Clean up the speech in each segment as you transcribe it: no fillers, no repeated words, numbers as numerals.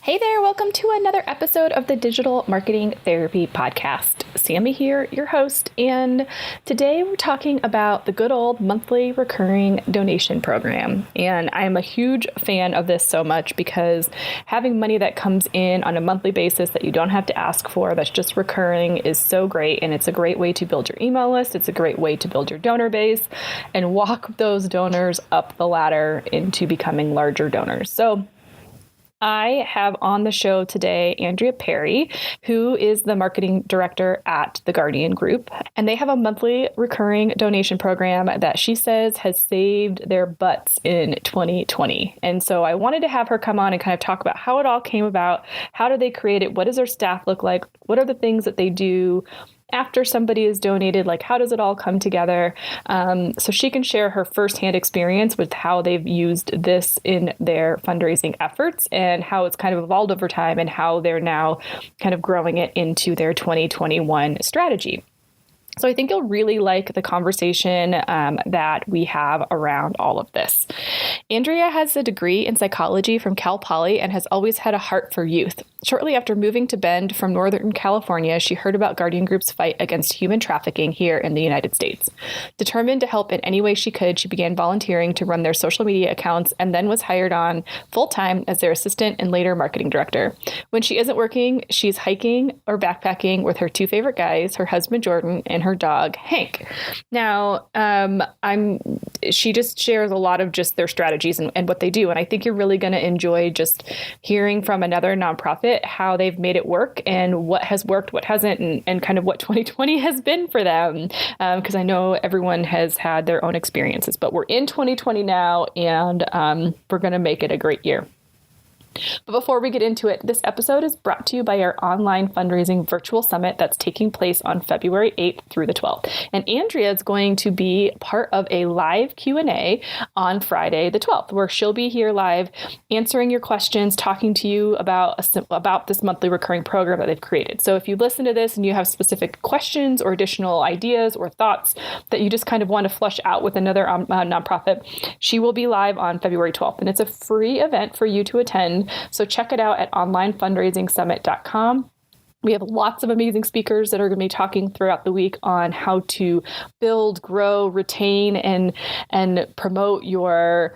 Hey there, welcome to another episode of the Digital Marketing Therapy Podcast. Sammy here, your host, and today we're talking about the good old monthly recurring donation program. And I am a huge fan of this so much because having money that comes in on a monthly basis that you don't have to ask for, that's just recurring, is so great. And it's a great way to build your email list. It's a great way to build your donor base and walk those donors up the ladder into becoming larger donors. So I have on the show today Andrea Perry, who is the marketing director at the Guardian Group. And they have a monthly recurring donation program that she says has saved their butts in 2020. And so I wanted to have her come on and kind of talk about how it all came about. How do they create it? What does their staff look like? What are the things that they do after somebody is donated? Like, how does it all come together? So she can share her firsthand experience with how they've used this in their fundraising efforts and how it's kind of evolved over time and how they're now kind of growing it into their 2021 strategy. So I think you'll really like the conversation that we have around all of this. Andrea has a degree in psychology from Cal Poly and has always had a heart for youth. Shortly after moving to Bend from Northern California, she heard about Guardian Group's fight against human trafficking here in the United States. Determined to help in any way she could, she began volunteering to run their social media accounts and then was hired on full-time as their assistant and later marketing director. When she isn't working, she's hiking or backpacking with her two favorite guys, her husband Jordan and her dog Hank. Now, she just shares a lot of just their strategies and what they do. And I think you're really going to enjoy just hearing from another nonprofit how they've made it work and what has worked, what hasn't, and kind of what 2020 has been for them. Because I know everyone has had their own experiences, but we're in 2020 now, and we're going to make it a great year. But before we get into it, this episode is brought to you by our online fundraising virtual summit that's taking place on February 8th through the 12th. And Andrea is going to be part of a live Q&A on Friday the 12th, where she'll be here live answering your questions, talking to you about this monthly recurring program that they've created. So if you listen to this and you have specific questions or additional ideas or thoughts that you just kind of want to flush out with another nonprofit, she will be live on February 12th. And it's a free event for you to attend. So check it out at onlinefundraisingsummit.com. We have lots of amazing speakers that are going to be talking throughout the week on how to build, grow, retain, and promote your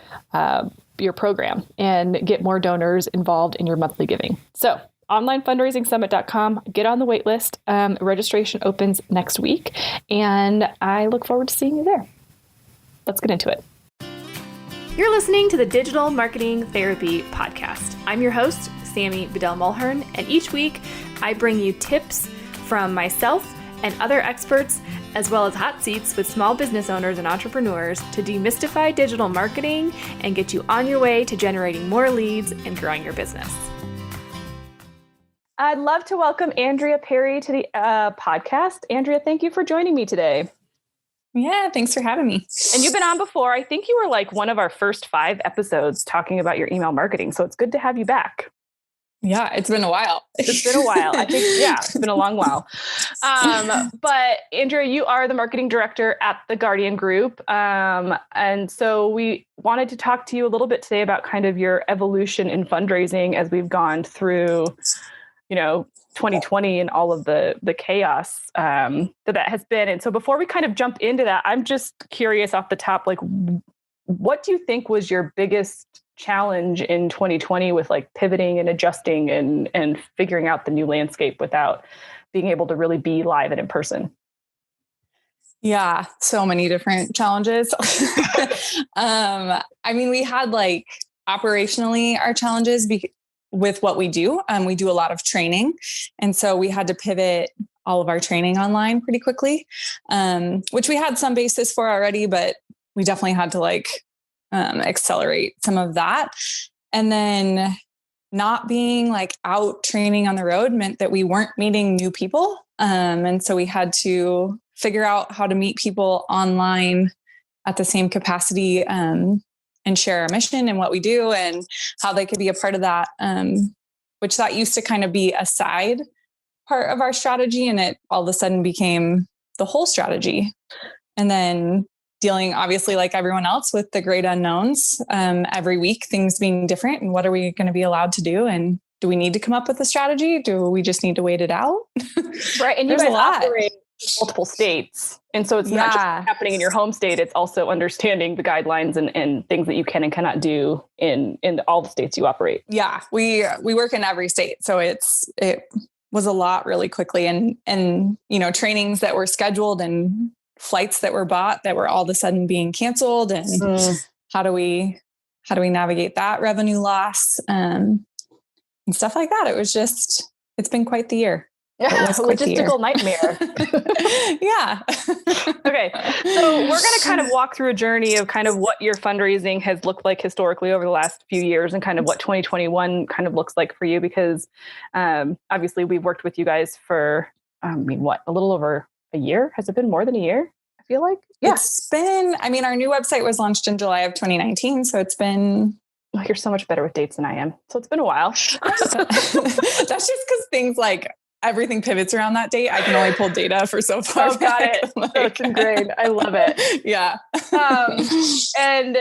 program and get more donors involved in your monthly giving. So onlinefundraisingsummit.com, get on the wait list. Registration opens next week, and I look forward to seeing you there. Let's get into it. You're listening to the Digital Marketing Therapy Podcast. I'm your host, Sammy Bedell-Mulhern, and each week I bring you tips from myself and other experts, as well as hot seats with small business owners and entrepreneurs to demystify digital marketing and get you on your way to generating more leads and growing your business. I'd love to welcome Andrea Perry to the podcast. Andrea, thank you for joining me today. Yeah, thanks for having me. And you've been on before. I think you were like one of our first 5 episodes talking about your email marketing. So it's good to have you back. Yeah, it's been a while. It's been a while. I think, it's been a long while. But Andrea, you are the marketing director at the Guardian Group. And so we wanted to talk to you a little bit today about kind of your evolution in fundraising as we've gone through, 2020 and all of the chaos that has been. And so before we kind of jump into that, I'm just curious off the top, like, what do you think was your biggest challenge in 2020 with like pivoting and adjusting and figuring out the new landscape without being able to really be live and in person? Yeah, so many different challenges. We had like operationally our challenges with what we do. We do a lot of training. And so we had to pivot all of our training online pretty quickly, which we had some basis for already, but we definitely had to accelerate some of that. And then not being out training on the road meant that we weren't meeting new people. And so we had to figure out how to meet people online at the same capacity, and share our mission and what we do and how they could be a part of that, which that used to kind of be a side part of our strategy. And it all of a sudden became the whole strategy. And then dealing, obviously, like everyone else, with the great unknowns, every week, things being different and what are we going to be allowed to do. And do we need to come up with a strategy? Do we just need to wait it out? Right. And you There's guys a lot. operate in multiple states. And so it's not just happening in your home state. It's also understanding the guidelines and things that you can and cannot do in all the states you operate. Yeah. We work in every state. So it was a lot really quickly, and, you know, trainings that were scheduled and flights that were bought that were all of a sudden being canceled. And how do we navigate that revenue loss, and stuff like that. It's been quite the year. Logistical nightmare. Yeah. Okay. So we're going to kind of walk through a journey of kind of what your fundraising has looked like historically over the last few years, and kind of what 2021 kind of looks like for you, because obviously we've worked with you guys for, a little over a year? Has it been more than a year? I feel like. Yeah. It's been, our new website was launched in July of 2019. So it's been... Oh, you're so much better with dates than I am. So it's been a while. That's just because things like everything pivots around that date. I can only pull data for so far. Oh, got it. That's great. I love it. Yeah. And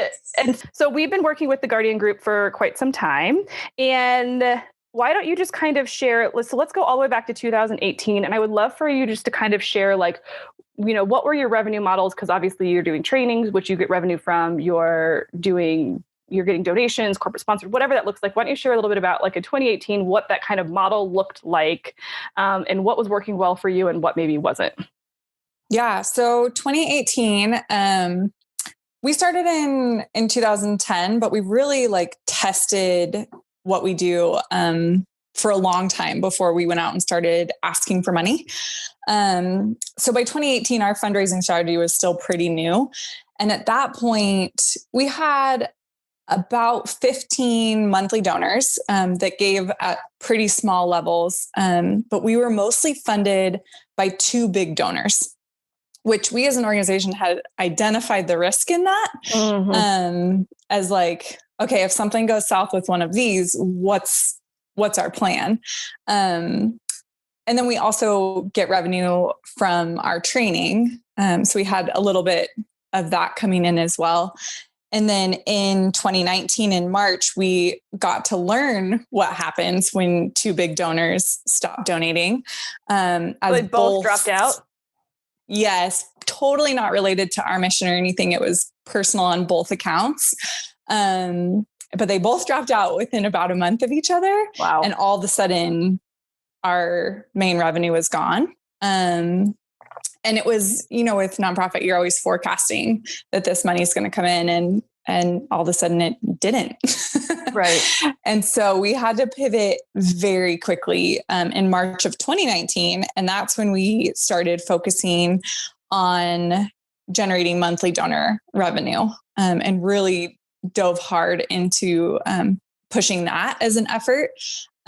so we've been working with the Guardian Group for quite some time. And why don't you just kind of share, let's go all the way back to 2018. And I would love for you just to kind of share, like, you know, what were your revenue models? Because obviously you're doing trainings, which you get revenue from, you're getting donations, corporate sponsored, whatever that looks like. Why don't you share a little bit about, like, in 2018, what that kind of model looked like, and what was working well for you and what maybe wasn't? Yeah. So 2018, we started in 2010, but we really tested what we do for a long time before we went out and started asking for money. So by 2018, our fundraising strategy was still pretty new. And at that point, we had about 15 monthly donors that gave at pretty small levels. But we were mostly funded by 2 big donors, which we as an organization had identified the risk in that, as like, okay, if something goes south with one of these, what's our plan? And then we also get revenue from our training. So we had a little bit of that coming in as well. And then in 2019, in March, we got to learn what happens when 2 big donors stop donating. As they both dropped out? Yes, totally not related to our mission or anything. It was personal on both accounts. But they both dropped out within about a month of each other. Wow. And all of a sudden, our main revenue was gone. And it was, with nonprofit, you're always forecasting that this money is going to come in, and all of a sudden it didn't. Right. And so we had to pivot very quickly in March of 2019. And that's when we started focusing on generating monthly donor revenue, and really dove hard into pushing that as an effort.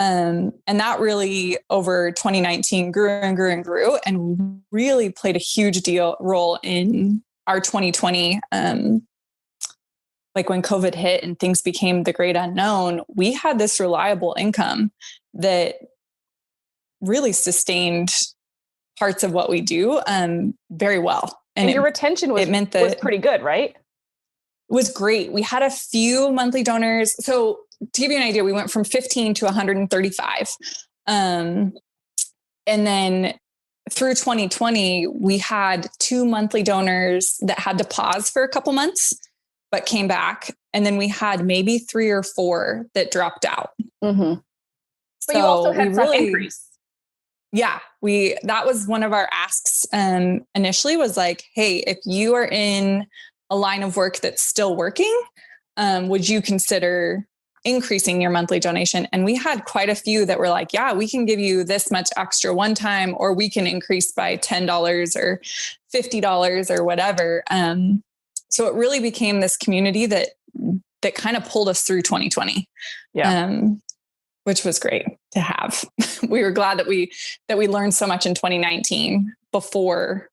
And that really over 2019 grew and grew and grew, and really played a huge role in our 2020. Like when COVID hit and things became the great unknown, we had this reliable income that really sustained parts of what we do very well. And your retention was pretty good, right? It was great. We had a few monthly donors. So to give you an idea, we went from 15 to 135. And then through 2020, we had 2 monthly donors that had to pause for a couple months, but came back. And then we had maybe 3 or 4 that dropped out. Mm-hmm. But you also had some increase. Yeah, that was one of our asks initially, was like, hey, if you are in a line of work that's still working, would you consider increasing your monthly donation? And we had quite a few that were like, yeah, we can give you this much extra one time, or we can increase by $10 or $50 or whatever. So it really became this community that kind of pulled us through 2020. Yeah. Which was great to have. We were glad that we learned so much in 2019 before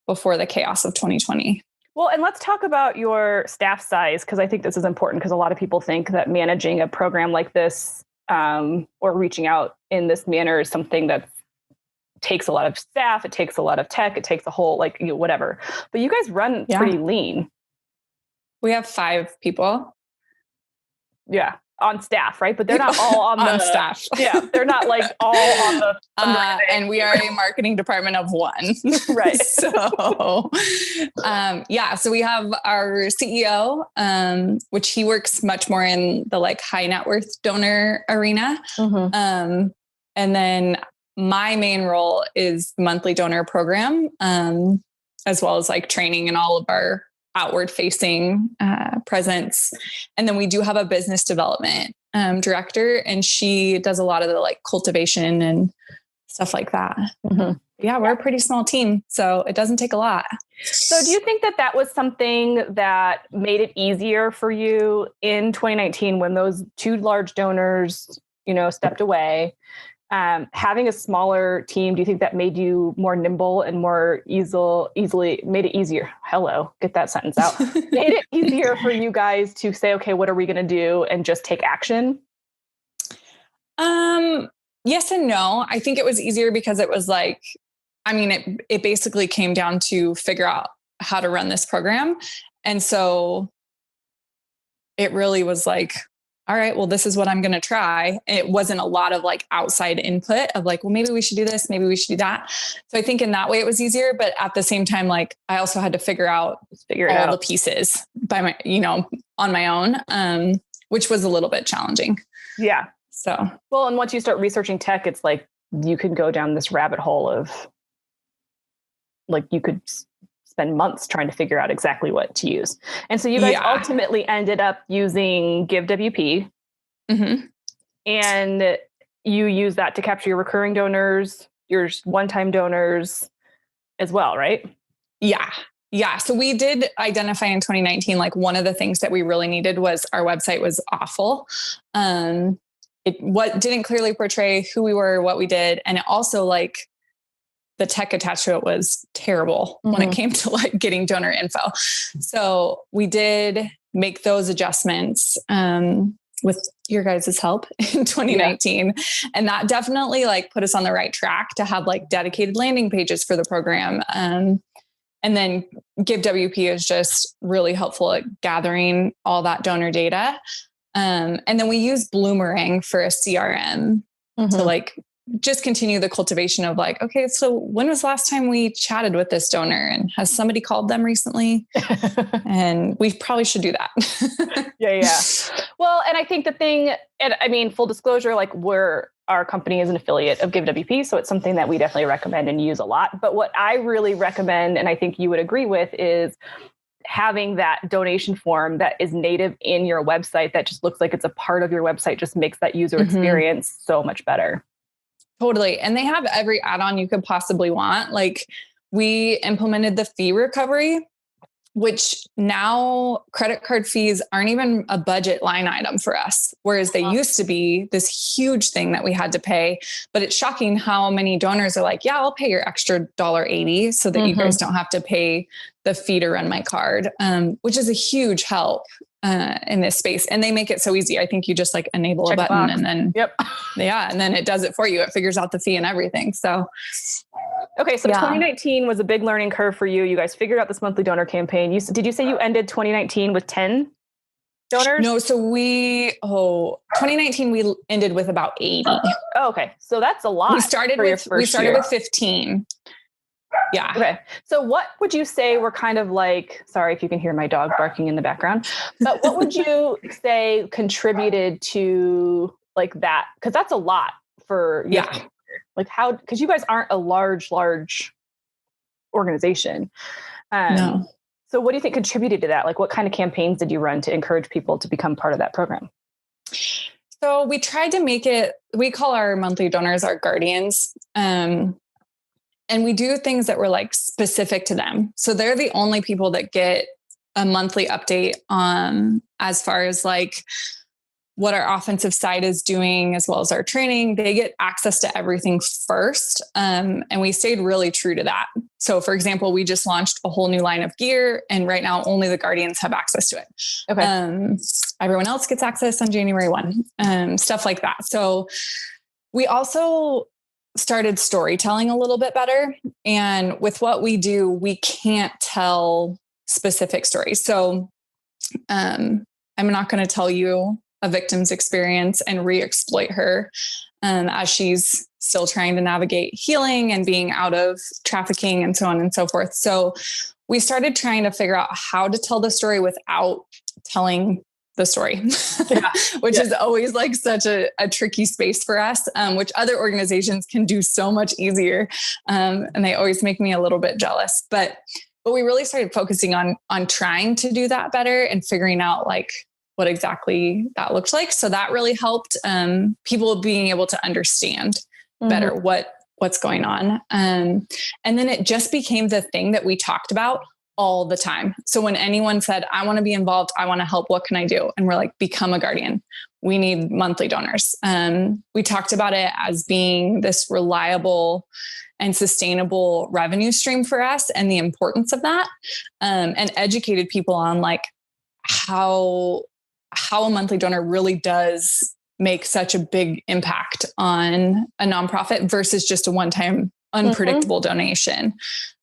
the chaos of 2020. Well, and let's talk about your staff size, because I think this is important, because a lot of people think that managing a program like this, or reaching out in this manner, is something that takes a lot of staff. It takes a lot of tech. It takes a whole, whatever. But you guys run pretty lean. We have 5 people. Yeah. on staff, right? But they're not all on the staff. Yeah, they're not like all on the and we are a marketing department of one. Right. So, so we have our CEO, which he works much more in the like high net worth donor arena. Mm-hmm. And then my main role is the monthly donor program, as well as like training and all of our outward facing presence. And then we do have a business development director, and she does a lot of the like cultivation and stuff like that. Mm-hmm. Yeah, we're a pretty small team, so it doesn't take a lot. So do you think that that was something that made it easier for you in 2019 when those two large donors, stepped away? Having a smaller team, do you think that made you more nimble and more easily made it easier? Hello, get that sentence out. Made it easier for you guys to say, okay, what are we going to do, and just take action? Yes and no. I think it was easier because it was like, it basically came down to figure out how to run this program. And so it really was like, all right, well, this is what I'm going to try. It wasn't a lot of like outside input of like, well, maybe we should do this. Maybe we should do that. So I think in that way it was easier, but at the same time, like I also had to figure out the pieces by my, on my own, which was a little bit challenging. Yeah. So, well, and once you start researching tech, it's like, you can go down this rabbit hole of like, you could spend months trying to figure out exactly what to use. And so you guys ultimately ended up using GiveWP. Mm-hmm. And you use that to capture your recurring donors, your one-time donors as well, right? Yeah. Yeah. So we did identify in 2019, like one of the things that we really needed was our website was awful. What didn't clearly portray who we were, what we did. And it also like the tech attached to it was terrible when it came to like getting donor info. So we did make those adjustments with your guys' help in 2019. Yeah. And that definitely like put us on the right track to have like dedicated landing pages for the program. And then GiveWP is just really helpful at gathering all that donor data. And then we use Bloomerang for a CRM to like just continue the cultivation of like, okay, so when was the last time we chatted with this donor, and has somebody called them recently? And we probably should do that. Yeah. Well, and I think the thing, and I mean, full disclosure, like our company is an affiliate of GiveWP. So it's something that we definitely recommend and use a lot. But what I really recommend, and I think you would agree with, is having that donation form that is native in your website, that just looks like it's a part of your website, just makes that user experience so much better. Totally. And they have every add-on you could possibly want. Like we implemented the fee recovery, which now credit card fees aren't even a budget line item for us. Whereas they used to be this huge thing that we had to pay. But it's shocking how many donors are like, yeah, I'll pay your extra $1.80 so that you guys don't have to pay the fee to run my card, which is a huge help in this space. And they make it so easy. I think you just like enable a button and then, and then it does it for you. It figures out the fee and everything. So, okay. So 2019 was a big learning curve for you. You guys figured out this monthly donor campaign. Did you say you ended 2019 with 10 donors? No. So 2019, we ended with about 80. Oh, okay. So that's a lot. We started with 15. Yeah. Okay. So what would you say were kind of like, sorry if you can hear my dog barking in the background, but what would you say contributed to like that? Because that's a lot for, like how, because you guys aren't a large organization. No. So what do you think contributed to that? Like what kind of campaigns did you run to encourage people to become part of that program? So we tried to make it, we call our monthly donors our guardians. And we do things that were like specific to them. So they're the only people that get a monthly update on as far as like what our offensive side is doing, as well as our training. They get access to everything first. And we stayed really true to that. So for example, we just launched a whole new line of gear, and right now only the guardians have access to it. Okay. Everyone else gets access on January 1, stuff like that. So we also started storytelling a little bit better. And with what we do, we can't tell specific stories. So I'm not going to tell you a victim's experience and re-exploit her as she's still trying to navigate healing and being out of trafficking and so on and so forth. So we started trying to figure out how to tell the story without telling the story, which is always like such a tricky space for us, which other organizations can do so much easier. And they always make me a little bit jealous, but we really started focusing on trying to do that better and figuring out like what exactly that looks like. So that really helped people being able to understand better what's going on. And then it just became the thing that we talked about all the time. So when anyone said, I want to be involved, I want to help, what can I do? And we're like, become a guardian. We need monthly donors. We talked about it as being this reliable and sustainable revenue stream for us and the importance of that, and educated people on like how a monthly donor really does make such a big impact on a nonprofit versus just a one-time unpredictable donation.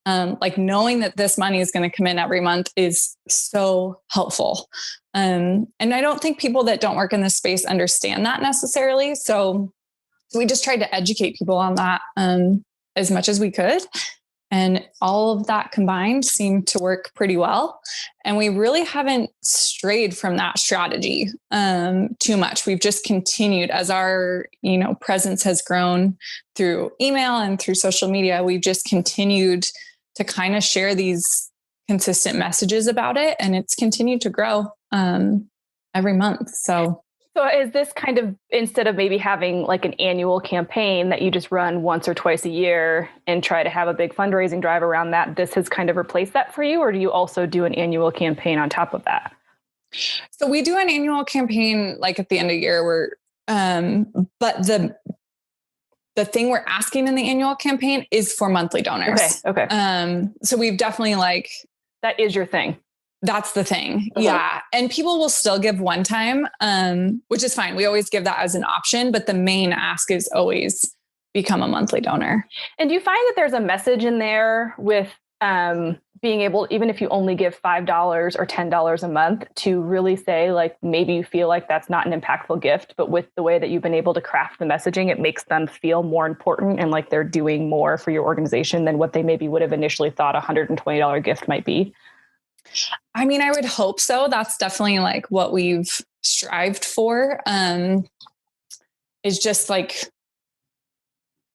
Like knowing that this money is going to come in every month is so helpful. And I don't think people that don't work in this space understand that necessarily. So we just tried to educate people on that as much as we could. And all of that combined seemed to work pretty well. And we really haven't strayed from that strategy too much. We've just continued as our, presence has grown through email and through social media. We've just continued to kind of share these consistent messages about it. And it's continued to grow every month. So is this kind of, instead of maybe having like an annual campaign that you just run once or twice a year and try to have a big fundraising drive around that, this has kind of replaced that for you? Or do you also do an annual campaign on top of that? So we do an annual campaign like at the end of the year but the thing we're asking in the annual campaign is for monthly donors. Okay. So we've definitely that is your thing. That's the thing. Yeah. And people will still give one time, which is fine. We always give that as an option, but the main ask is always become a monthly donor. And do you find that there's a message in there with being able, even if you only give $5 or $10 a month, to really say like, maybe you feel like that's not an impactful gift, but with the way that you've been able to craft the messaging, it makes them feel more important and like they're doing more for your organization than what they maybe would have initially thought a $120 gift might be? I mean, I would hope so. That's definitely like what we've strived for, is just like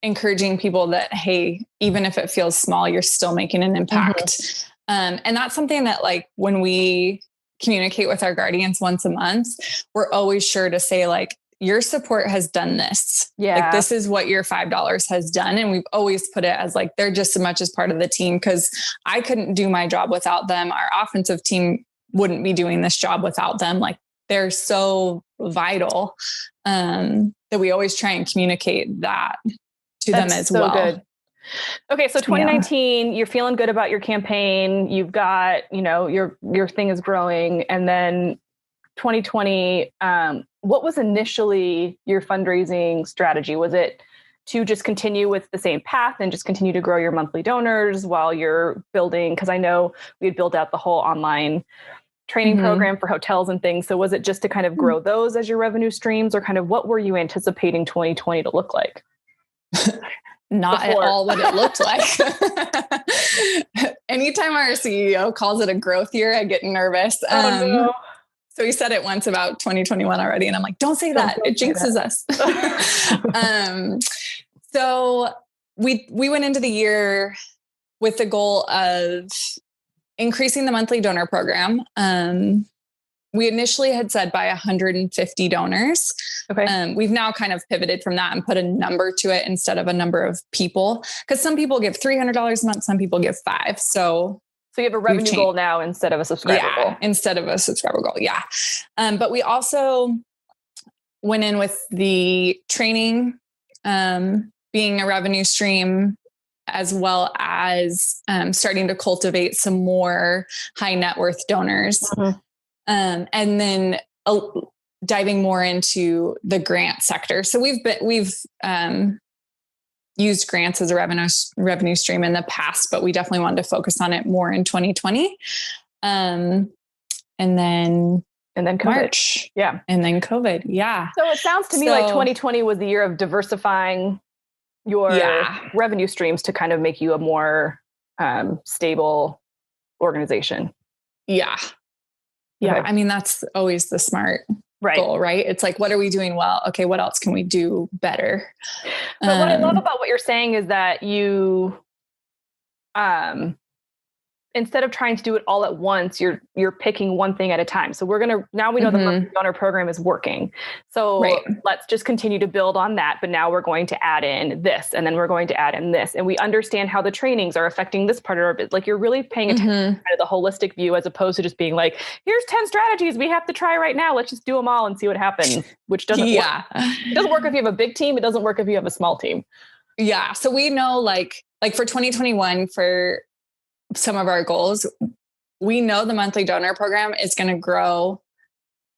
encouraging people that, hey, even if it feels small, you're still making an impact. And that's something that like when we communicate with our guardians once a month, we're always sure to say like, your support has done this. Yeah. Like this is what your $5 has done. And we've always put it as like, they're just as much as part of the team because I couldn't do my job without them. Our offensive team wouldn't be doing this job without them. Like they're so vital that we always try and communicate that to them as so well. Good. Okay. So 2019, you're feeling good about your campaign. You've got, your thing is growing. And then 2020, what was initially your fundraising strategy? Was it to just continue with the same path and just continue to grow your monthly donors while you're building? Because I know we had built out the whole online training program for hotels and things. So was it just to kind of grow those as your revenue streams, or kind of what were you anticipating 2020 to look like? Not at all what it looked like. Anytime our CEO calls it a growth year, I get nervous. No. So he said it once about 2021 already. And I'm like, don't say that. It jinxes us. So we went into the year with the goal of increasing the monthly donor program. We initially had said by 150 donors. Okay. We've now kind of pivoted from that and put a number to it instead of a number of people. Because some people give $300 a month, some people give $5. So you have a revenue goal now instead of a subscriber goal. Instead of a subscriber goal. Yeah. But we also went in with the training being a revenue stream, as well as starting to cultivate some more high net worth donors. And then diving more into the grant sector. So we've used grants as a revenue stream in the past, but we definitely wanted to focus on it more in 2020. And then And then COVID. March. Yeah. And then COVID. Yeah. So it sounds to me like 2020 was the year of diversifying your revenue streams to kind of make you a more stable organization. Yeah. Yeah. Okay. I mean, that's always the smart goal, right? It's like, what are we doing well? Okay. What else can we do better? But what I love about what you're saying is that you, instead of trying to do it all at once, you're picking one thing at a time. So now we know the monthly donor program is working. So let's just continue to build on that. But now we're going to add in this, and then we're going to add in this. And we understand how the trainings are affecting this part of our business. Like, you're really paying attention to the holistic view, as opposed to just being like, here's 10 strategies we have to try right now. Let's just do them all and see what happens, which doesn't work. It doesn't work if you have a big team. It doesn't work if you have a small team. Yeah. So we know like for 2021, for some of our goals, we know the monthly donor program is going to grow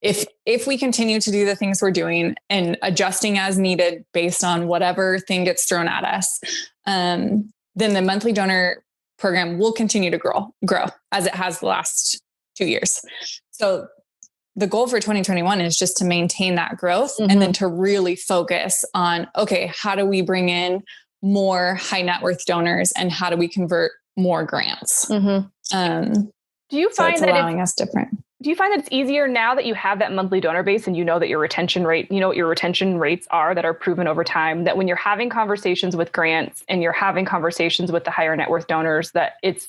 if we continue to do the things we're doing and adjusting as needed based on whatever thing gets thrown at us. Then the monthly donor program will continue to grow as it has the last 2 years. So the goal for 2021 is just to maintain that growth and then to really focus on, okay, how do we bring in more high net worth donors and how do we convert more grants? Do you find that allowing us different? Do you find that it's easier now that you have that monthly donor base and you know that your retention rate, you know what your retention rates are that are proven over time, that when you're having conversations with grants and you're having conversations with the higher net worth donors, that it's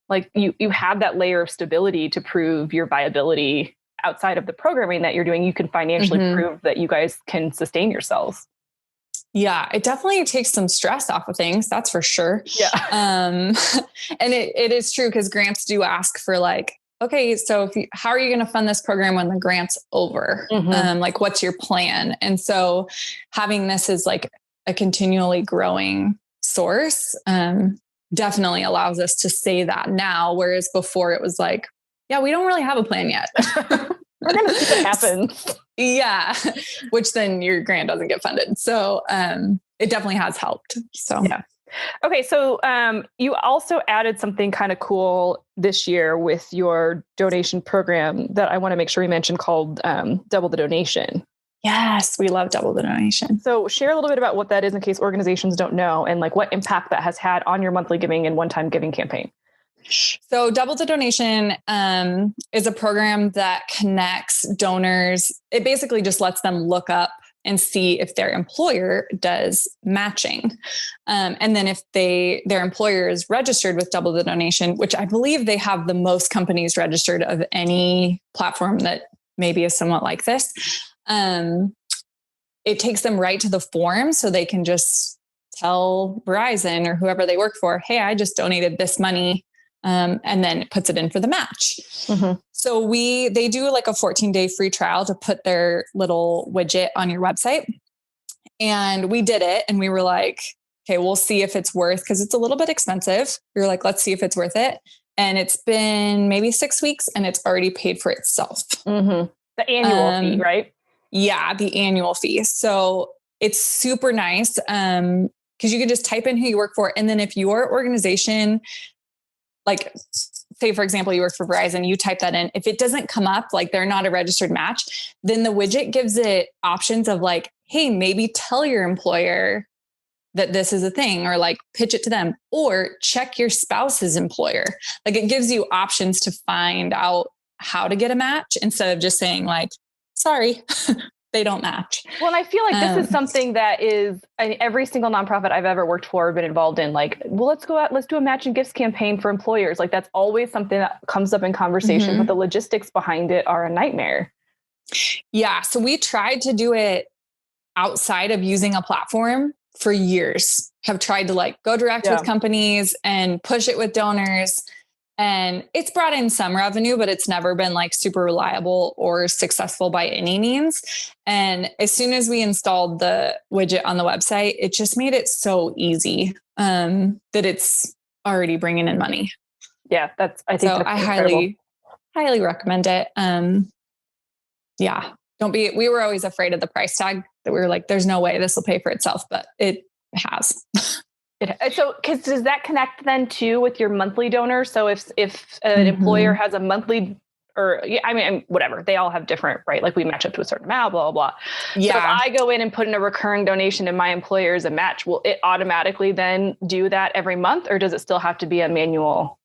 like you have that layer of stability to prove your viability outside of the programming that you're doing? You can financially prove that you guys can sustain yourselves. Yeah, it definitely takes some stress off of things. That's for sure. Yeah. And it is true, because grants do ask for like, okay, so how are you going to fund this program when the grant's over? Like, what's your plan? And so having this as like a continually growing source, definitely allows us to say that now. Whereas before it was like, yeah, we don't really have a plan yet. We're going to see what happens. Yeah. Which then your grant doesn't get funded. So, it definitely has helped. So, yeah. Okay. So, you also added something kind of cool this year with your donation program that I want to make sure we mention, called, Double the Donation. Yes. We love Double the Donation. So share a little bit about what that is in case organizations don't know, and like what impact that has had on your monthly giving and one-time giving campaign. So Double the Donation is a program that connects donors. It basically just lets them look up and see if their employer does matching. And then if their employer is registered with Double the Donation, which I believe they have the most companies registered of any platform that maybe is somewhat like this, it takes them right to the form, so they can just tell Verizon or whoever they work for, hey, I just donated this money. And then it puts it in for the match. So they do like a 14-day free trial to put their little widget on your website. And we did it, and we were like, okay, we'll see if it's worth, because it's a little bit expensive. We were like, let's see if it's worth it. And it's been maybe 6 weeks and it's already paid for itself. The annual fee, right? Yeah, the annual fee. So it's super nice. Because you can just type in who you work for. And then if your organization, like, say, for example, you work for Verizon, you type that in. If it doesn't come up, like they're not a registered match, then the widget gives it options of like, hey, maybe tell your employer that this is a thing, or like pitch it to them, or check your spouse's employer. Like, it gives you options to find out how to get a match instead of just saying like, sorry, they don't match. Well, and I feel like this is something that is, every single nonprofit I've ever worked for or been involved in, like, well, let's go out, let's do a match and gifts campaign for employers. Like, that's always something that comes up in conversation, but the logistics behind it are a nightmare. Yeah. So we tried to do it outside of using a platform for years, have tried to like go direct with companies and push it with donors. And it's brought in some revenue, but it's never been like super reliable or successful by any means. And as soon as we installed the widget on the website, it just made it so easy that it's already bringing in money. Yeah, I highly recommend it. Yeah, we were always afraid of the price tag, that we were like, there's no way this will pay for itself, but it has. So, does that connect then too with your monthly donors? So if an employer has a monthly or yeah, I mean, whatever, they all have different, right? Like we match up to a certain amount, blah, blah, blah. Yeah. So if I go in and put in a recurring donation and my employer is a match, will it automatically then do that every month, or does it still have to be a manual?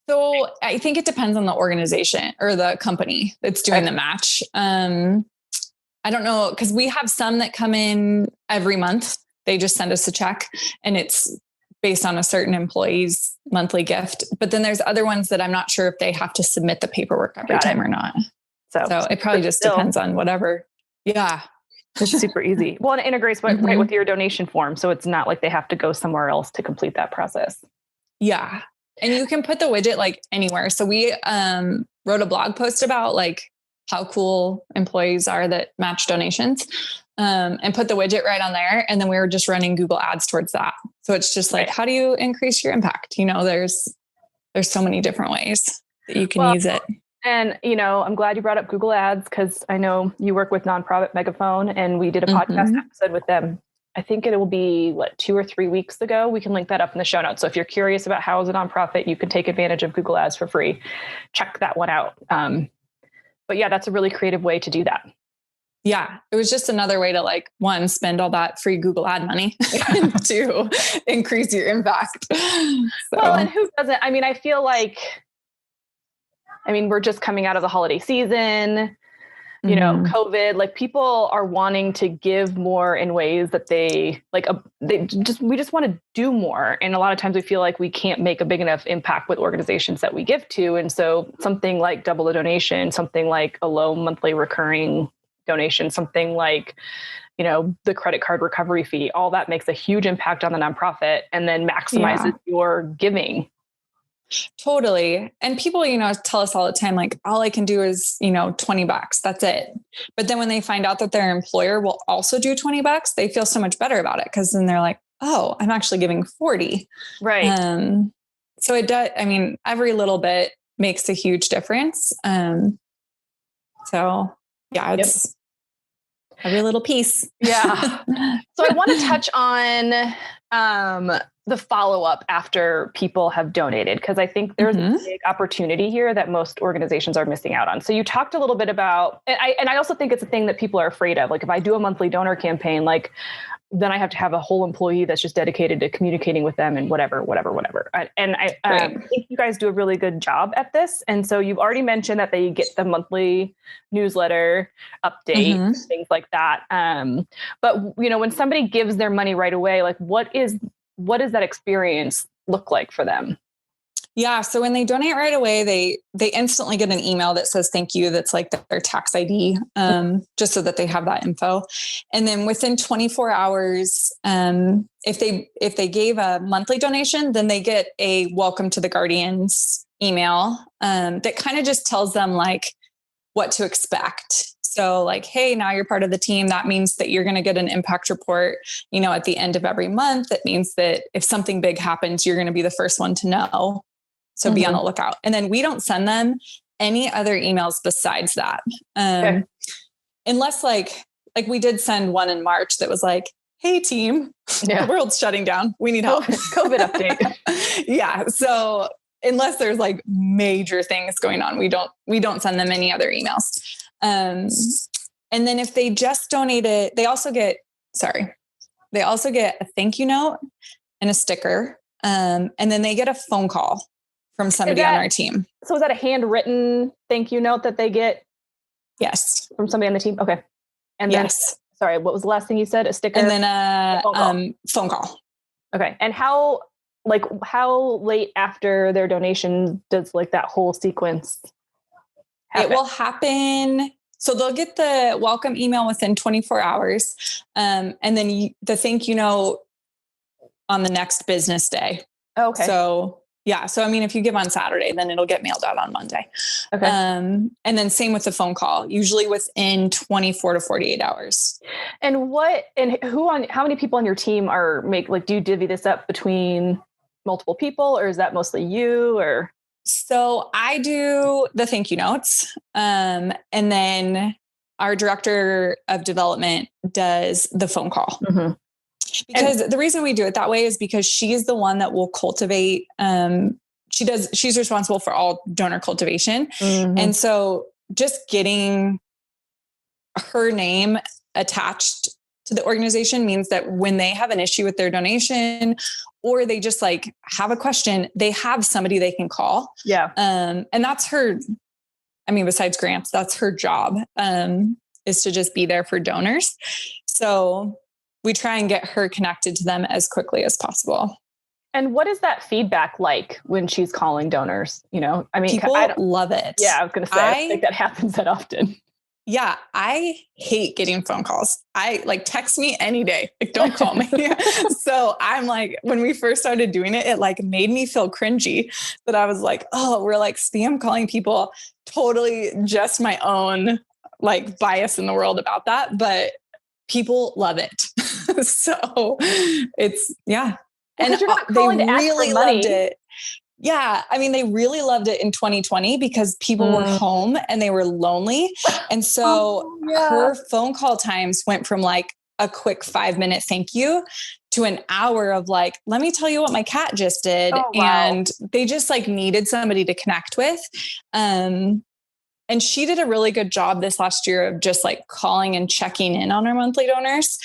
So I think it depends on the organization or the company that's doing the match. I don't know, because we have some that come in every month. They just send us a check and it's based on a certain employee's monthly gift. But then there's other ones that I'm not sure if they have to submit the paperwork every time or not. So it probably just depends on whatever. Yeah. It's super easy. Well, and it integrates right with your donation form. So it's not like they have to go somewhere else to complete that process. Yeah. And you can put the widget like anywhere. So we wrote a blog post about like how cool employees are that match donations, and put the widget right on there. And then we were just running Google ads towards that. So it's just like, how do you increase your impact? You know, there's so many different ways that you can use it. And, you know, I'm glad you brought up Google ads, because I know you work with nonprofit Megaphone, and we did a podcast episode with them. I think it will be 2 or 3 weeks ago. We can link that up in the show notes. So if you're curious about how as a nonprofit you can take advantage of Google ads for free, check that one out. But yeah, that's a really creative way to do that. Yeah. It was just another way to like, one, spend all that free Google ad money, and two, increase your impact. So. Well, and who doesn't? I mean, I feel like, we're just coming out of the holiday season, you know, COVID, like people are wanting to give more in ways that we just want to do more. And a lot of times we feel like we can't make a big enough impact with organizations that we give to. And so something like double the donation, something like a low monthly recurring donation, something like, you know, the credit card recovery fee, all that makes a huge impact on the nonprofit and then maximizes your giving. Totally. And people, you know, tell us all the time, like, all I can do is, you know, $20. That's it. But then when they find out that their employer will also do $20, they feel so much better about it. Cause then they're like, oh, I'm actually giving 40. Right. So it does. I mean, every little bit makes a huge difference. So yeah, it's every little piece. Yeah. So I want to touch on, the follow-up after people have donated, because I think there's a big opportunity here that most organizations are missing out on. So you talked a little bit about, and I also think it's a thing that people are afraid of. Like if I do a monthly donor campaign, like then I have to have a whole employee that's just dedicated to communicating with them and whatever. And I think you guys do a really good job at this. And so you've already mentioned that they get the monthly newsletter update, things like that. But you know, when somebody gives their money right away, like what does that experience look like for them? Yeah. So when they donate right away, they instantly get an email that says thank you. That's like their tax ID, just so that they have that info. And then within 24 hours, if they gave a monthly donation, then they get a welcome to the Guardians email, that kind of just tells them like what to expect. So like, hey, now you're part of the team. That means that you're going to get an impact report, you know, at the end of every month. That means that if something big happens, you're going to be the first one to know. So be on the lookout. And then we don't send them any other emails besides that. Unless like we did send one in March that was like, hey team, the world's shutting down. We need help. COVID update. Yeah. So unless there's like major things going on, we don't send them any other emails. And then if they just donated, they also get a thank you note and a sticker. And then they get a phone call from somebody on our team. So is that a handwritten thank you note that they get? Yes. From somebody on the team? Okay. And then, sorry, what was the last thing you said? A sticker? And then a phone call. Okay. And how late after their donation does like that whole sequence happen? It will happen. So they'll get the welcome email within 24 hours. And then the thank you note on the next business day. Okay. So yeah. So, I mean, if you give on Saturday, then it'll get mailed out on Monday. Okay. And then same with the phone call, usually within 24 to 48 hours. And how many people on your team do you divvy this up between multiple people, or is that mostly you or? So I do the thank you notes. And then our director of development does the phone call. Because the reason we do it that way is because she's the one that will cultivate, she's responsible for all donor cultivation. Mm-hmm. And so just getting her name attached to the organization means that when they have an issue with their donation, or they just like have a question, they have somebody they can call. Yeah. And that's her, I mean, besides grants, that's her job, is to just be there for donors. So we try and get her connected to them as quickly as possible. And what is that feedback like when she's calling donors? You know, I mean, people love it. Yeah, I was going to say, I don't think that happens that often. Yeah, I hate getting phone calls. I like text me any day. Like, don't call me. So I'm like, when we first started doing it, it like made me feel cringy that I was like, oh, we're like spam calling people. Totally just my own like bias in the world about that. But people love it. So it's, yeah. Well, and you're not calling they to ask really for money. loved it. Yeah. I mean, they really loved it in 2020 because people were home and they were lonely. And so her phone call times went from like a quick 5-minute thank you to an hour of like, let me tell you what my cat just did. Oh, wow. And they just like needed somebody to connect with. And she did a really good job this last year of just like calling and checking in on our monthly donors,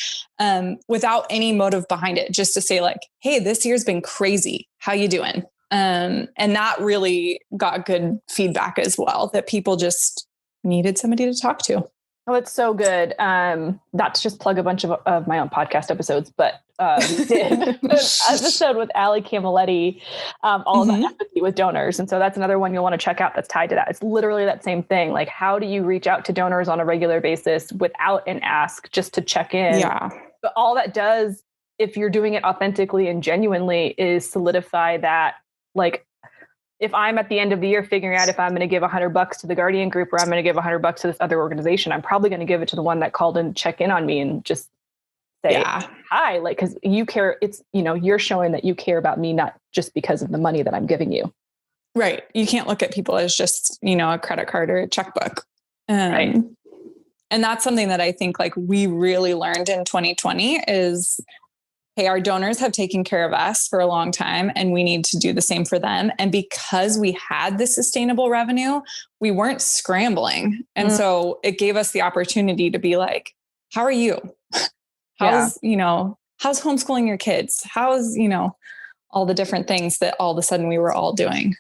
without any motive behind it, just to say like, hey, this year's been crazy. How you doing? And that really got good feedback as well, that people just needed somebody to talk to. Oh, it's so good. Not to just plug a bunch of my own podcast episodes, but we did an episode with Ali Camilletti, all about empathy with donors. And so that's another one you'll want to check out that's tied to that. It's literally that same thing. Like, how do you reach out to donors on a regular basis without an ask, just to check in? Yeah. But all that does, if you're doing it authentically and genuinely, is solidify that, like, if I'm at the end of the year figuring out if I'm going to give $100 to the Guardian group or I'm going to give $100 to this other organization, I'm probably going to give it to the one that called and check in on me and just say, hi, like, cause you care. It's, you know, you're showing that you care about me, not just because of the money that I'm giving you. Right. You can't look at people as just, you know, a credit card or a checkbook. Right. And that's something that I think like we really learned in 2020 is, hey, our donors have taken care of us for a long time and we need to do the same for them. And because we had the sustainable revenue, we weren't scrambling. And so it gave us the opportunity to be like, how are you? How's homeschooling your kids? How's, you know, all the different things that all of a sudden we were all doing.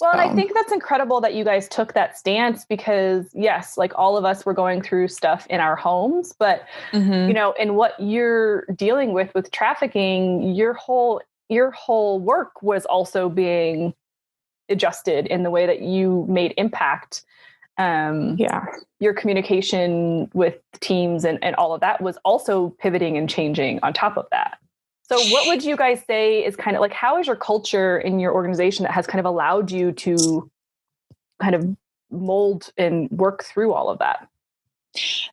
Well, and I think that's incredible that you guys took that stance because yes, like all of us were going through stuff in our homes, but you know, and what you're dealing with trafficking, your whole work was also being adjusted in the way that you made impact. Your communication with teams and all of that was also pivoting and changing on top of that. So what would you guys say is kind of like, how is your culture in your organization that has kind of allowed you to kind of mold and work through all of that?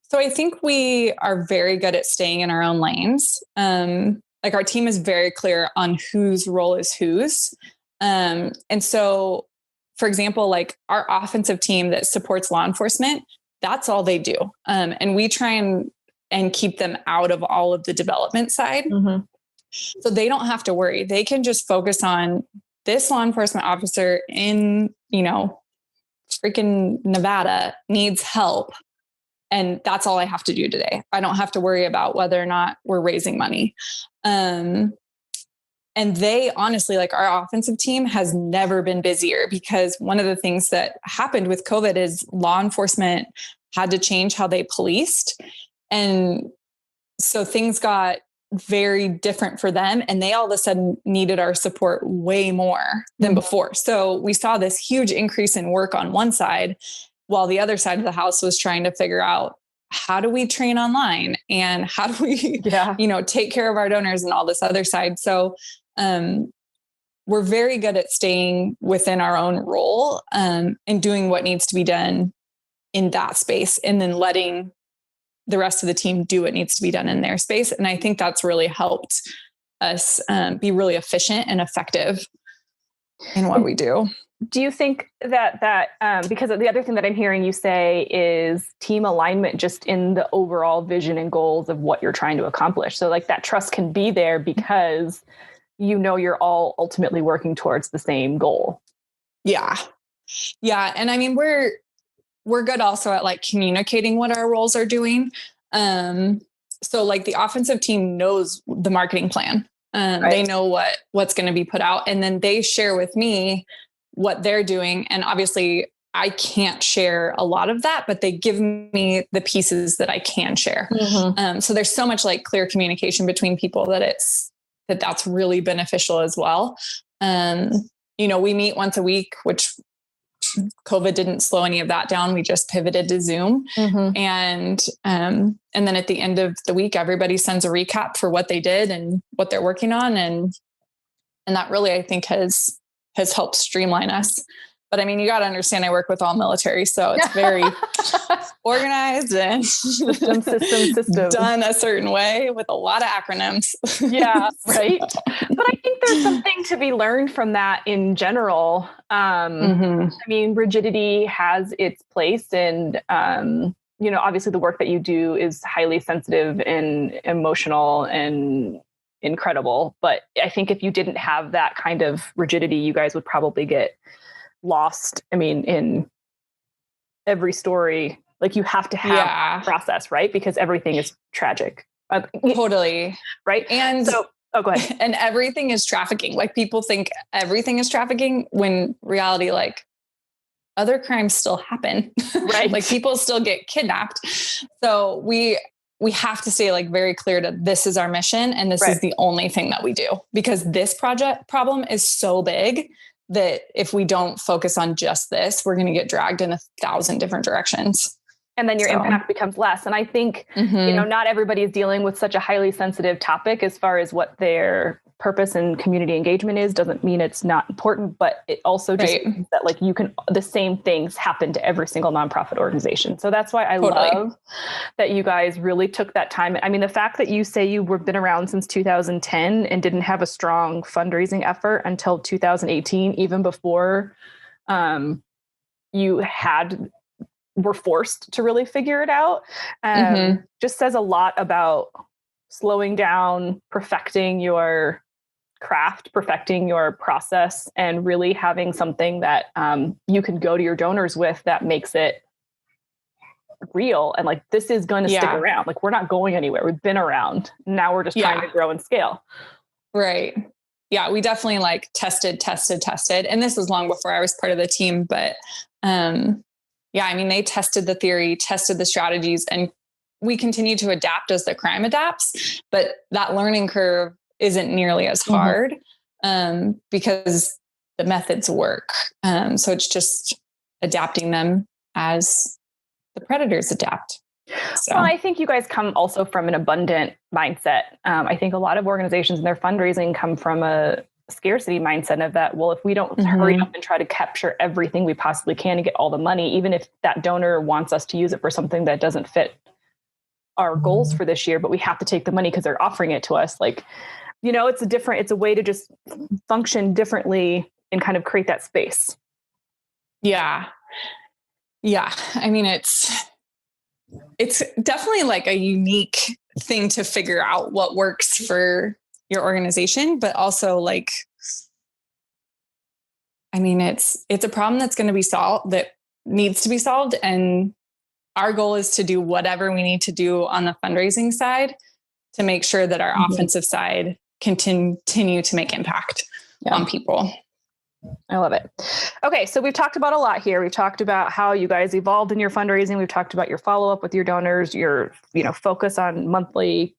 So I think we are very good at staying in our own lanes. Like our team is very clear on whose role is whose. And so, for example, like our offensive team that supports law enforcement, that's all they do. And we try and keep them out of all of the development side. So they don't have to worry. They can just focus on this law enforcement officer in, you know, freaking Nevada needs help. And that's all I have to do today. I don't have to worry about whether or not we're raising money. And they honestly, like our offensive team has never been busier because one of the things that happened with COVID is law enforcement had to change how they policed. And so things got very different for them. And they all of a sudden needed our support way more than before. So we saw this huge increase in work on one side, while the other side of the house was trying to figure out how do we train online and how do we, you know, take care of our donors and all this other side. So we're very good at staying within our own role and doing what needs to be done in that space and then letting the rest of the team do what needs to be done in their space. And I think that's really helped us be really efficient and effective in what we do. Do you think that because the other thing that I'm hearing you say is team alignment just in the overall vision and goals of what you're trying to accomplish. So like that trust can be there because you're all ultimately working towards the same goal. Yeah. Yeah. And I mean, we're good also at like communicating what our roles are doing. So like the offensive team knows the marketing plan. Right. They know what's going to be put out, and then they share with me what they're doing. And obviously I can't share a lot of that, but they give me the pieces that I can share. So there's so much like clear communication between people that's really beneficial as well. We meet once a week, which COVID didn't slow any of that down. We just pivoted to Zoom. And then at the end of the week, everybody sends a recap for what they did and what they're working on. And that really, I think has helped streamline us. But I mean, you got to understand, I work with all military, so it's very organized and system done a certain way with a lot of acronyms. Yeah. Right. But I think there's something to be learned from that in general. I mean, rigidity has its place, and, obviously the work that you do is highly sensitive and emotional and incredible. But I think if you didn't have that kind of rigidity, you guys would probably get lost. I mean, in every story, like you have to have a process, right? Because everything is tragic. Totally. Right. And so, go ahead. And everything is trafficking. Like people think everything is trafficking, when reality, like other crimes still happen. Right. Like people still get kidnapped. So we have to stay like very clear to, this is our mission. And this is the only thing that we do, because this problem is so big that if we don't focus on just this, we're going to get dragged in 1,000 different directions. And then your impact becomes less. And I think, not everybody is dealing with such a highly sensitive topic as far as what their purpose and community engagement is. Doesn't mean it's not important, but it also just means that like the same things happen to every single nonprofit organization. So that's why I love that you guys really took that time. I mean, the fact that you say you been around since 2010 and didn't have a strong fundraising effort until 2018, even before you were forced to really figure it out, just says a lot about slowing down, perfecting your craft, perfecting your process, and really having something that you can go to your donors with that makes it real. And like, this is going to stick around. Like, we're not going anywhere. We've been around. Now we're just trying to grow and scale. Right. Yeah. We definitely like tested. And this was long before I was part of the team, but I mean, they tested the theory, tested the strategies, and we continue to adapt as the crime adapts. But that learning curve isn't nearly as hard because the methods work. So it's just adapting them as the predators adapt. So. Well, I think you guys come also from an abundant mindset. I think a lot of organizations and their fundraising come from a scarcity mindset of that. Well, if we don't hurry up and try to capture everything we possibly can and get all the money, even if that donor wants us to use it for something that doesn't fit our goals for this year, but we have to take the money because they're offering it to us. Like, it's a way to just function differently and kind of create that space. Yeah. Yeah. I mean, it's definitely like a unique thing to figure out what works for your organization, but also like, I mean, it's a problem that's going to be solved, that needs to be solved. And our goal is to do whatever we need to do on the fundraising side to make sure that our offensive side continue to make impact on people. I love it. Okay. So we've talked about a lot here. We've talked about how you guys evolved in your fundraising. We've talked about your follow-up with your donors, your, focus on monthly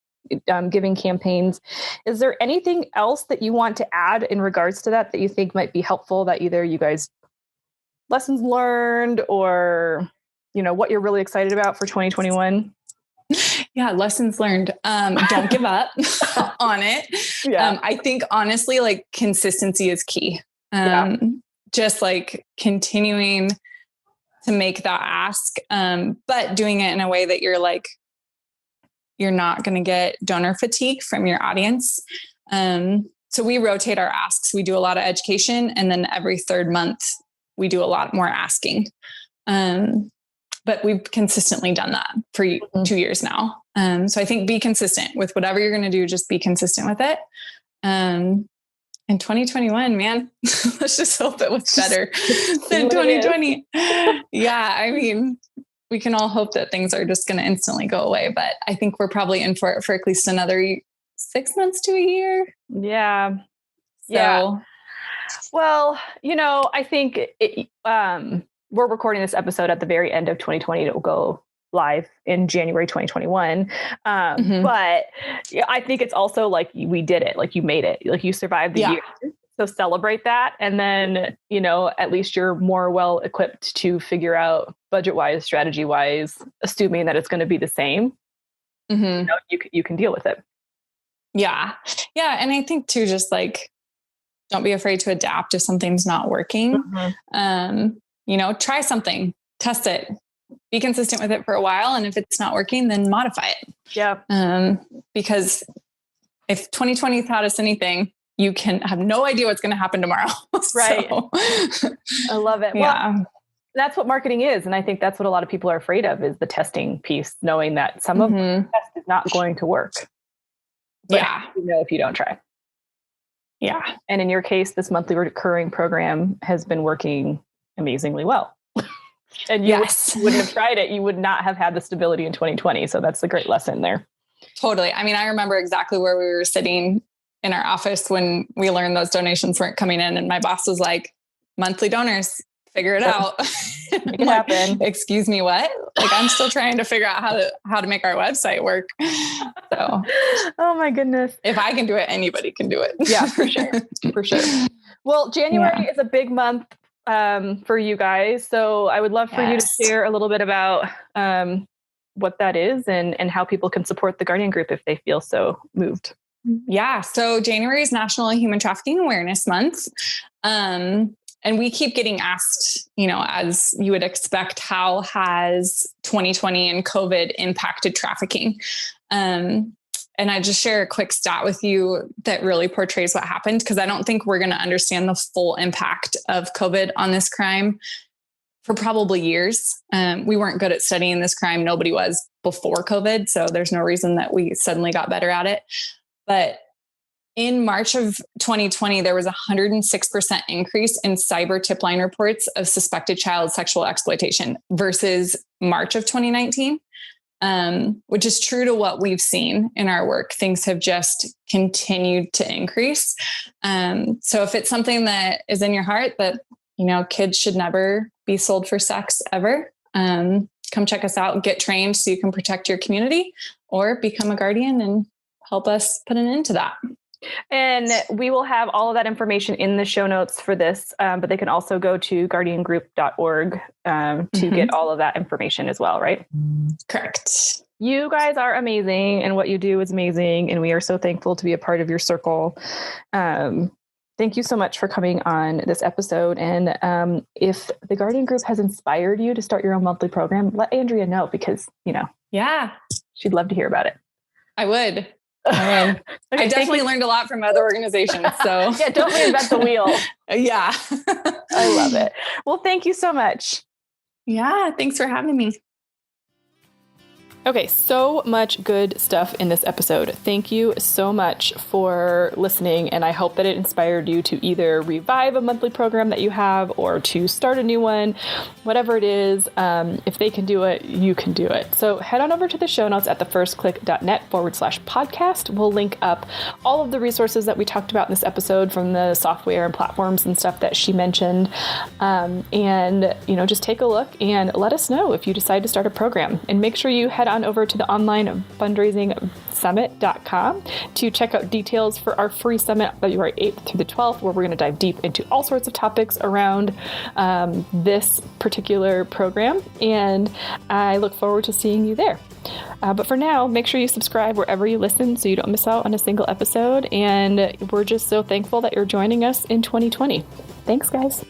giving campaigns. Is there anything else that you want to add in regards to that you think might be helpful, that either you guys lessons learned or, what you're really excited about for 2021? Yeah. Lessons learned. Don't give up on it. Yeah. I think honestly, like consistency is key. Just like continuing to make that ask, but doing it in a way that you're not going to get donor fatigue from your audience. So we rotate our asks. We do a lot of education, and then every third month we do a lot more asking. But we've consistently done that for 2 years now. So I think be consistent with whatever you're going to do. Just be consistent with it. in 2021, man, let's just hope it was better than 2020. Yeah. I mean, we can all hope that things are just going to instantly go away, but I think we're probably in for it for at least another 6 months to a year. Yeah. So, well, I think we're recording this episode at the very end of 2020. It will go live in January 2021. But I think it's also like we did it, like you made it, like you survived the year. So celebrate that. And then, at least you're more well equipped to figure out budget wise, strategy wise, assuming that it's going to be the same. You can deal with it. Yeah. Yeah. And I think too, just like, don't be afraid to adapt if something's not working. Try something, test it, be consistent with it for a while. And if it's not working, then modify it. Yeah. Because if 2020 taught us anything, you can have no idea what's going to happen tomorrow. Right. I love it. Yeah. Well, that's what marketing is. And I think that's what a lot of people are afraid of, is the testing piece, knowing that some of the test is not going to work. But if you don't try. Yeah. And in your case, this monthly recurring program has been working amazingly well. And you wouldn't have tried it. You would not have had the stability in 2020. So that's a great lesson there. Totally. I mean, I remember exactly where we were sitting in our office when we learned those donations weren't coming in. And my boss was like, monthly donors, figure it out. Make it happen. Excuse me, what? Like, I'm still trying to figure out how to make our website work. So, oh my goodness. If I can do it, anybody can do it. Yeah, for sure. For sure. Well, January is a big month for you guys. So I would love for you to share a little bit about what that is and how people can support the Guardian Group if they feel so moved. Yeah. So January is National Human Trafficking Awareness Month. And we keep getting asked, as you would expect, how has 2020 and COVID impacted trafficking? And I just share a quick stat with you that really portrays what happened, because I don't think we're going to understand the full impact of COVID on this crime for probably years. We weren't good at studying this crime. Nobody was before COVID. So there's no reason that we suddenly got better at it. But in March of 2020, there was a 106% increase in cyber tip line reports of suspected child sexual exploitation versus March of 2019, which is true to what we've seen in our work. Things have just continued to increase. So if it's something that is in your heart that, kids should never be sold for sex ever, come check us out, get trained so you can protect your community, or become a guardian and help us put an end to that. And we will have all of that information in the show notes for this, but they can also go to guardiangroup.org to get all of that information as well, right? Correct. You guys are amazing, and what you do is amazing, and we are so thankful to be a part of your circle. Thank you so much for coming on this episode. And if the Guardian Group has inspired you to start your own monthly program, let Andrea know, because, she'd love to hear about it. I would. Okay, I definitely learned a lot from other organizations. So yeah, don't reinvent the wheel. Yeah. I love it. Well, thank you so much. Yeah. Thanks for having me. Okay, so much good stuff in this episode. Thank you so much for listening, and I hope that it inspired you to either revive a monthly program that you have or to start a new one, whatever it is. If they can do it, you can do it. So head on over to the show notes at thefirstclick.net/podcast. We'll link up all of the resources that we talked about in this episode, from the software and platforms and stuff that she mentioned. And just take a look and let us know if you decide to start a program. And make sure you head on over to the online fundraising summit.com to check out details for our free summit February 8th through the 12th, where we're going to dive deep into all sorts of topics around this particular program. And I look forward to seeing you there. But for now, make sure you subscribe wherever you listen so you don't miss out on a single episode. And we're just so thankful that you're joining us in 2020. Thanks, guys.